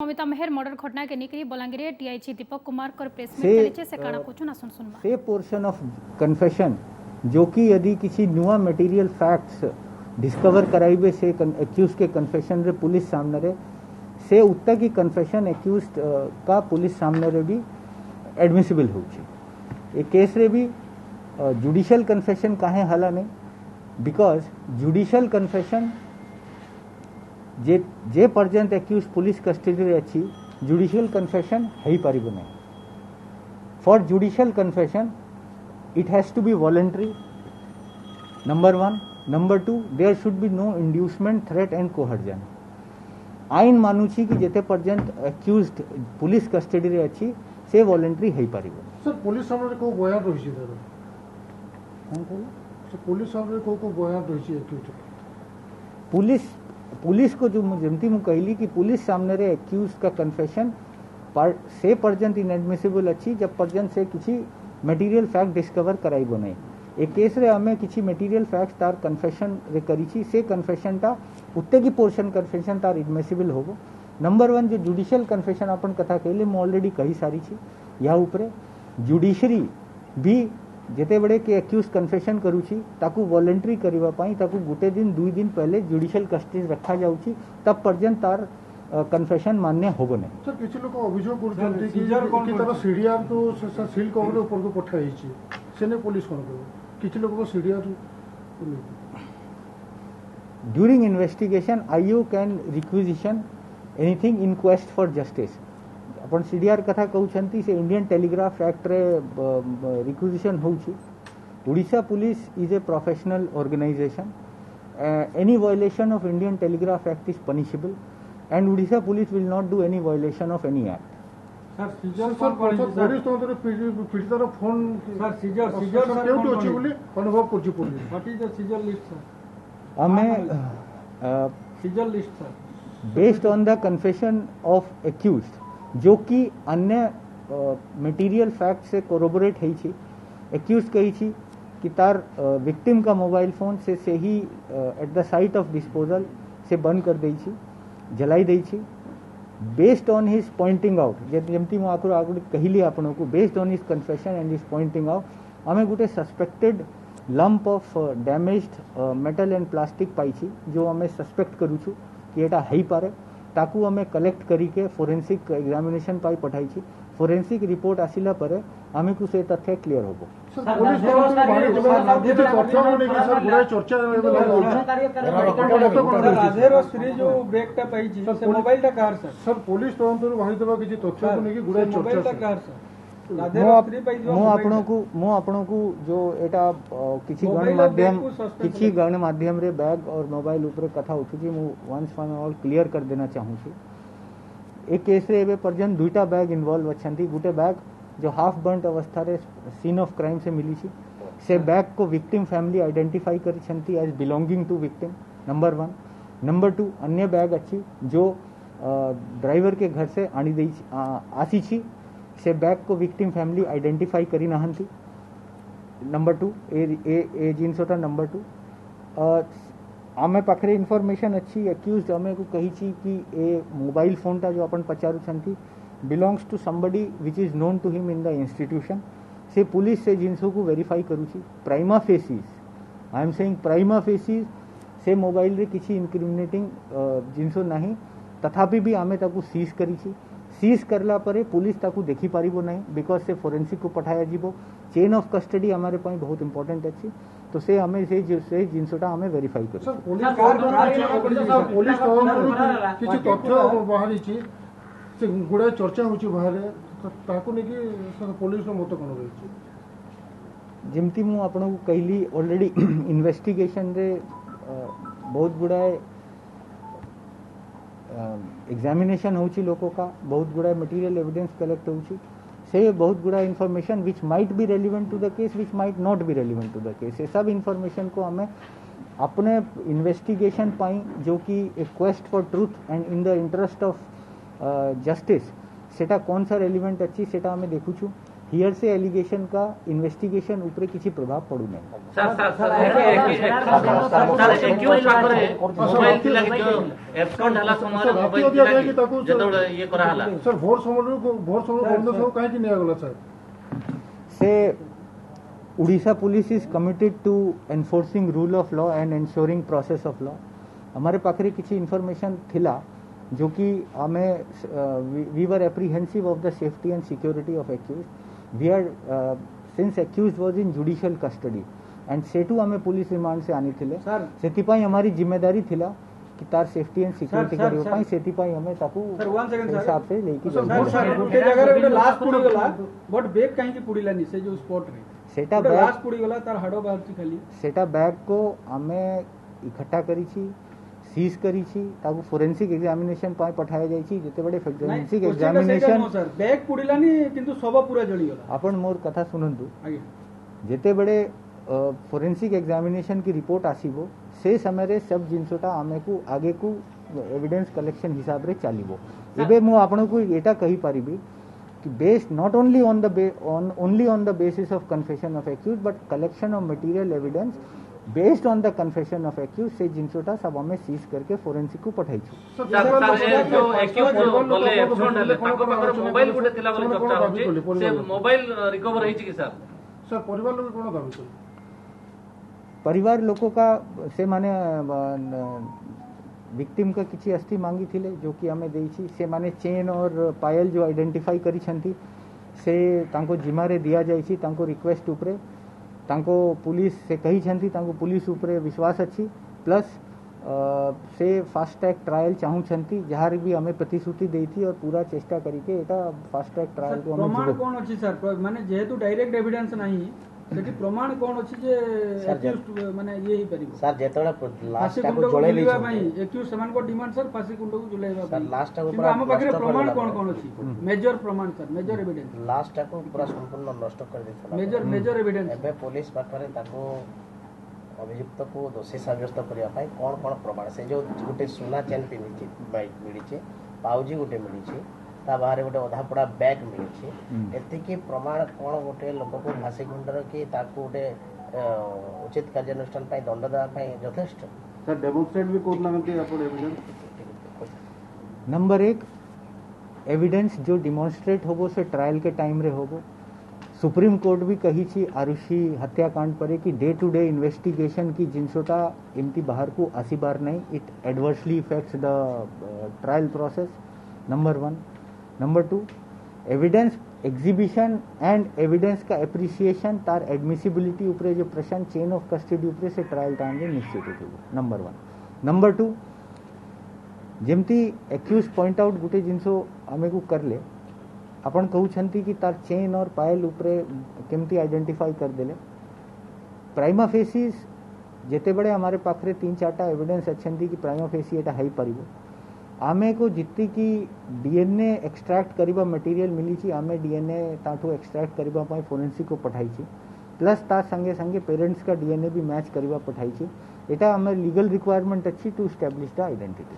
ममिता मेहर murder घटना के निकली बलांगीर टीआईजी दीपक कुमार कर प्रेस मीट चले से काना कुछ सुन सुनबा से पोर्शन ऑफ कन्फेशन जो कि यदि किसी नुआ मटेरियल फैक्ट्स डिस्कवर कराइबे से एक्यूज के कन्फेशन रे पुलिस सामने रे से उत्ता की कन्फेशन एक्यूज का पुलिस सामने रे भी एडमिसिबल होची ए केस रे भी जुडिशियल कन्फेशन काहे हला नहीं बिकॉज जुडिशियल कन्फेशन जे पर्यंत एक्यूज पुलिस कस्टडी रे अच्छी जुडिशियल कन्फेशन है ही पारिबो नहीं for judicial confession it has to be voluntary number 1 number 2 there should be no inducement threat and coercion आईन मानुची कि जेते पर्यंत एक्यूज्ड पुलिस कस्टडी रे अच्छी से वॉलंटरी है ही पारिबो सर पुलिस सामने को बयान रही है कौन कहला सर पुलिस सामने को बयान रही है एक्यूज पुलिस को जो जमती मु कहली कि पुलिस सामने रे एक्यूज का कन्फेशन से पर्यंत इनएडमिसिबल अच्छी जब पर्यंत से किसी मटेरियल फैक्ट डिस्कवर कराइबो नहीं ए केस रे हमें किसी मटेरियल फैक्ट तार कन्फेशन रे करीची से कन्फेशन ता उत्ते की पोर्शन कन्फेशन तार एडमिसिबल होबो नंबर 1 जो जुडिशियल कन्फेशन अपन कथा कहले मु ऑलरेडी कही सारी छी या ऊपर जुडिशरी भी जेते बड़े के एक्यूज कन्फेशन करूची ताकू वॉलंटरी करबा पाई ताकू गुटे दिन 2 दिन पहले जुडिशियल कस्टडी रखा जाउची तब पर्यंत तार कन्फेशन मान्य होबो नहीं सर किछि लोक अभियोग करछन्ती कि तार सीडीआर तो सील कवर ऊपर को पठाई छी सेने पुलिस कोन करो किछि लोक को CDR during investigation IO can requisition anything in quest for justice अपन सीडीआर कथा कहउछंती से इंडियन टेलीग्राफ एक्ट रे रिक्विजिशन होउची Odisha police is a professional organisation any violation of Indian telegraph act is punishable and Odisha police will not do any violation of any act sir seizure sir police तो पीड़ितार phone sir seizure sir केउटी अछि बोली अनुभव करछि police what is the seizure list sir हमें seizure list sir based on the confession of accused जो कि अन्य मटेरियल फैक्ट से कोरोबोरेट है छी एक्यूज कही छी कि तार विक्टिम का मोबाइल फोन से ही at the site of disposal से बंद कर दै छी जलाई दै छी based on his pointing out जमती मु आकरो आगु कहली आपन को based on his confession and his pointing out हमें गुटे suspected lump of damaged metal and plastic पाई छी जो हमें सस्पेक्ट करू छु कि एटा है पारे ताकू हमें कलेक्ट करी के फोरेंसिक एग्जामिनेशन पाई पठाई छी फोरेंसिक रिपोर्ट आसिला परे हमें को से तथ्य क्लियर होबो सर पुलिस तथ्य को लेके सर गुडा चर्चा राधेर स्त्री जो ब्रेक टा पाई छी से मोबाइल टा कार सर पुलिस तंत्र बाहरी देबा किछि तथ्य को लेके गुडा मोबाइल टा चर्चा कार सर मु आपन को जो एटा किछि गण माध्यम रे बैग और मोबाइल ऊपर कथा उठुची मु वंस फॉर ऑल क्लियर कर देना चाहूँ छी एक केस रे एबे पर्यंत दुईटा बैग इन्वॉल्व अछंती गुटे बैग जो हाफ बर्न्ट अवस्था रे सीन ऑफ क्राइम से मिली छी से बैग को विक्टिम फैमिली आइडेंटिफाई करी छंती as belonging to victim number 1 number 2 अन्य बैग अच्छी जो ड्राइवर के घर से आनी दी आसी छी से बैग को विक्टिम फैमिली आइडेंटिफाई करी नहंती नंबर 2 ए जिनसोटा नंबर 2 आमे पाखरे इन्फॉर्मेशन अच्छी एक्यूज्ड हमें को कही छी कि ए मोबाइल फोन टा जो अपन पचारू छंती belongs to somebody which is known to him in the institution से पुलिस से जिनसो को वेरीफाई करू छी prima facie I am saying prima facie से मोबाइल रे किछि इनक्रिमिनेटिंग जिनसो नहीं तथापि भी आमे ताकू सीज करी छी सीज करला परे पुलिस ताकू देखी पारिबो नहीं बिकॉज से फोरेंसिक को पठाया जीवो चेन ऑफ कस्टडी हमारे पाई बहुत इंपॉर्टेंट अच्छी तो से हमें से जिनसोटा हमें वेरीफाई कर सर पुलिस किछि तथ्य बाहरी छी से गुडा चर्चा होची बाहरे ताकू ने कि सर पुलिस नो मत कोन रही छी जेमती मु आपन को कहली ऑलरेडी इन्वेस्टिगेशन रे बहुत गुडाए एग्जामिनेशन होची लोगों का बहुत गुड़ा मटेरियल एविडेंस कलेक्ट होची से बहुत गुड़ा information which might be relevant to the case which might not be relevant to the case ये सब इन्फॉर्मेशन को हमें अपने इन्वेस्टिगेशन पाई जो कि a quest for truth and in the interest of justice सेटा कौन सा रेलिवेंट अच्छी सेटा हमें देखु छु हियर से एलिगेशन का इन्वेस्टिगेशन ऊपर किसी प्रभाव पड़ू नहीं। सर एक्यूज पाखरे मोबाइल थिला कि जो एब्सेंट हला समय मोबाइल थिला कि जतोड़ ये करा हला सर भोर समय बंद सब काहे कि निया गला सर से Orissa police is committed to enforcing rule of law and ensuring process of law. हमारे पाखरे किसी इन्फॉर्मेशन थिला जो कि हमें we were apprehensive of the safety and security of accused we are since accused was in judicial custody and सेटू हमें police remand से आनी थिले सेति पाई हमारी जिम्मेदारी थिला कि तार सेफ्टी एंड सिक्योरिटी करियो पाई सेति पाई हमें ताकू हिसाब से लेके गोटे जगह रे गोटे लास्ट पुडी गला बट बैग काहे कि पुडीलानी से जो स्पॉट रे सेटा गोटे बैग लास्ट पुडी गला तार हाडो बाहरची खाली सेटा बैग को हमें इकट्ठा करी छी सीज करी छी ताकू फोरेंसिक एग्जामिनेशन पाई पठाया जाई छी जते बड़े फोरेंसिक एग्जामिनेशन सर बैग पुडीलानी किंतु सब पूरा जळी गला आपण मोर कथा सुनंतु आगे जेते बड़े फोरेंसिक एग्जामिनेशन की रिपोर्ट आसीबो से समय रे सब जिनसोटा आमे को आगे को एविडेंस कलेक्शन हिसाब रे चालीबो एबे मु आपण को एटा कहि पारिबी कि based not only on the basis of confession of accuse but collection of material evidence based on the confession of accuse से जिनसोटा सब हमें सीज करके फोरेंसिक को पठाई छु सर जो एक्यूज बोले एब्सेंट हले ताको पाखरे मोबाइल गुटे थिला बोले चर्चा होची से मोबाइल रिकवर होईची कि सर सर परिवार लोग कोन दाबी करे परिवार लोगों का से माने विक्टिम का किसी अस्थि मांगी थिले जो कि हमें देई से माने चेन और पायल जो आइडेंटिफाई करी छंती से तांको जिम्मारे दिया जाई छी तांको रिक्वेस्ट ऊपरे तांको पुलिस से कही छंती तांको पुलिस ऊपरे विश्वास अच्छी प्लस से फास्ट ट्रैक ट्रायल चाहू छंती जहार भी हमें प्रतिश्रुति देई थी और पूरा चेष्टा करी के एटा फास्ट ट्रैक ट्रायल को हमें प्रमाण कोन अछि सर माने जेहेतु डायरेक्ट एविडेंस नाही सेठी प्रमाण कोन अछि जे एक्यूज माने ये ही परिबो सर जेतोला लास्ट टाको जोळे लै भाई एक्यूज समान को डिमांड सर फांसी कुंड को जुलाइबा सर लास्ट टाको पूरा हम पाखरे प्रमाण कोन अछि मेजर प्रमाण सर मेजर एविडेंस लास्ट टाको पूरा संपूर्ण नष्ट कर देथला मेजर एविडेंस एबे पुलिस पाखरे ताको अभियुक्त को दोषी साब्यस्त करिया पाई कोन प्रमाण से जो गुटे सोना चेन पिनिछि बाइक मिलिछि पाउजी गुटे मिलिछि ता बाहर गोटे अधापड़ा बैग मिली एति की प्रमाण कौन गोटे लोक को फांसी गुंडर कि ताकू गोटे उचित कार्यानुष्ठान पाई दंड देवा पाई यथेष्ट सर डेमोन्स्ट्रेट भी कोन लागंती आपण एविडेंस नंबर 1 एविडेंस जो डिमॉन्स्ट्रेट होबो से ट्रायल के टाइम रे होबो सुप्रीम कोर्ट भी कही छी आरुषि हत्याकांड पर कि डे टू डे इन्वेस्टिगेशन की जिनसोटा इमती बाहर को आसी बार नहीं it adversely effects the trial process number 1 number 2 evidence exhibition and evidence का एप्रिसिएशन तार एडमिसिबिलिटी ऊपर जो प्रश्न चेन ऑफ कस्टडी ऊपर से ट्रायल टाइम में निश्चित हो नंबर 1 नंबर 2 जेमती एक्यूज पॉइंट आउट गुटे जिनसो हमें को कर ले अपन कहउछंती कि तार चेन और पायल ऊपर केमती आइडेंटिफाई कर देले प्राइमा फेसिस जेते बड़े हमारे पाखरे 3-4टा एविडेंस अच्छंती कि प्राइमा फेसी एटा हाई परिबो आमे को जितती की डीएनए एक्सट्रैक्ट करिबा मटेरियल मिली छी आमे डीएनए ताठो एक्सट्रैक्ट करिबा पाई फोरेंसिक को पठाई छी प्लस तार संगे संगे पेरेंट्स का डीएनए भी मैच करिबा पठाई छी एटा हमें लीगल रिक्वायरमेंट अच्छी टू एस्टैब्लिश द आइडेंटिटी